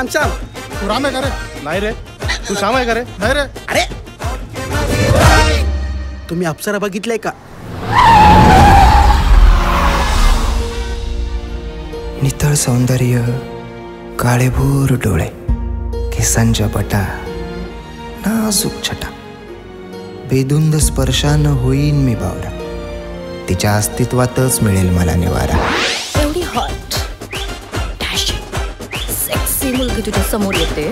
श्याम श्याम. तू राम आहे का रे? नाही रे. तू श्याम आहे का रे? नाही रे. अरे तुम्ही अप्सरा बघितलंय का? नितळ सौंदर्य, काळेभोर डोळे, केसांच्या पटा, नाजूक छटा, बेधुंद स्पर्शानं होईन मी बावरा, तिच्या अस्तित्वातच मिळेल मला निवारा. एवढी हॉट सेक्सी मुलगी तुझ्या समोर येते.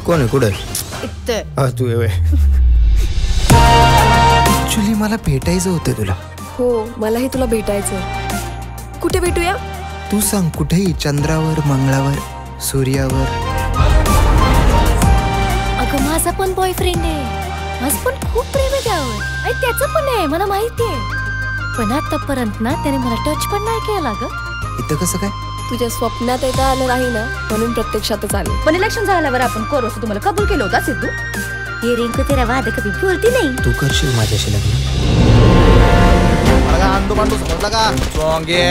कोण आहे? कुठे? इथे. तू ये. ऍक्च्युली मला भेटायचं होतं तुला. हो, मलाही तुला भेटायचं. कुठे भेटूया? तू सांग, कुठेही. चंद्रावर, मंगळावर, सूर्यावर. अगं माझा पण बॉयफ्रेंड आहे. माझं पण खूप प्रेम आहे त्यावर. आणि त्याचं पण आहे, मला माहिती आहे. पण आतापर्यंत ना त्याने मला टच पण नाही केला ग. इथं कसं काय? तुझ्या स्वप्नात एकदा आलं नाही ना, म्हणून प्रत्यक्षातच आले. पण इलेक्शन झाल्यावर आपण करू असं तुम्हाला कबूल केलं होतं सिद्धू. ये रिंकू तेरा वादा कभी भूलती नहीं. तू करशील माझ्याशी लग्न? अंडू पांडू समजला का? चोंगे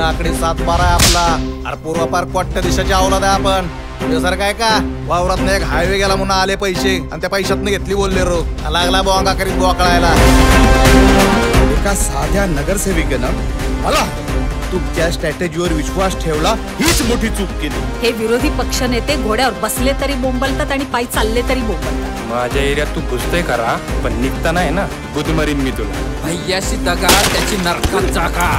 आकडे 7-12 आहे आपला. अरे पूर्वापार कोट्या दिशाची अवलाद आहे आपण. तुझ्यासारखं आहे का? वावरात एक हायवे गेला म्हणून आले पैसे आणि त्या पैशातनं घेतली बोलले रो. लागला बोंगा करीत बोकळायला. एका साध्या नगरसेविकेनं मला तुमच्या स्ट्रॅटेजीवर विश्वास ठेवला, हीच मोठी चूक केली. हे विरोधी पक्ष नेते घोड्यावर बसले तरी बोंबलतात आणि पायी चालले तरी बोंबलतात. माझ्या एरियात तू घुसतोय करा, पण निघता नाही ना, बुद्ध मारीन मी तुला. भैयाशी दगा त्याची नरकात जागा.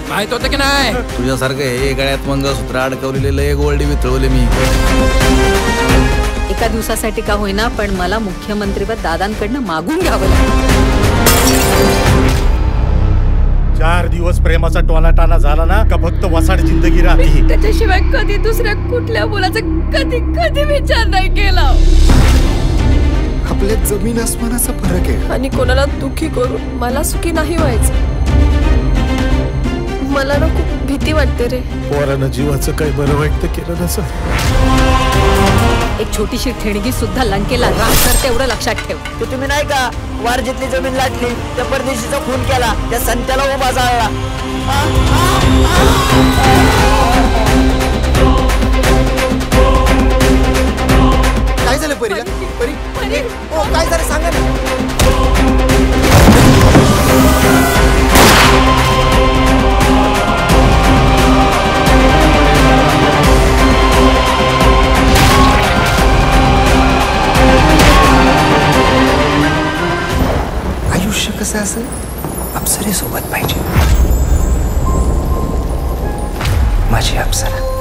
माहित होतं की नाही? तुझ्यासारखं हे गळ्यात मंगळसूत्र अडकवलेलं एक गोल्डी वितळवले मी. एका दिवसासाठी का होईना, पण मला मुख्यमंत्रीपद दादांकडनं मागून घ्यावं लागलं. 4 दिवस प्रेमाचा टोनाटाना झाला ना का फक्त वसाड जिंदगी राहते. त्याच्याशिवाय कधी दुसऱ्या कुठल्या मुलाचा कधी कधी विचार नाही केला. आपल्यात जमीन आसमानाचा फरक आहे. आणि कोणाला दुखी करून मला सुखी नाही व्हायचं. मला ना खूप भीती वाटते रे. पोरानं जीवाचं काही बरं वाईट तर केलं नसं. एक छोटीशी ठेणगी सुद्धा लंकेला राख करते, एवढं लक्षात ठेव. तू तुम्ही नाही का वार जिथली जमीन लाटली त्या परदेशीचा खून केला, त्या संत्याला उभा जाळला. काय झालं परीला? परी काय झालं सांगा ना. आयुष्य कसं असेल? अप्सरेसोबत पाहिजे. माझी अप्सरा.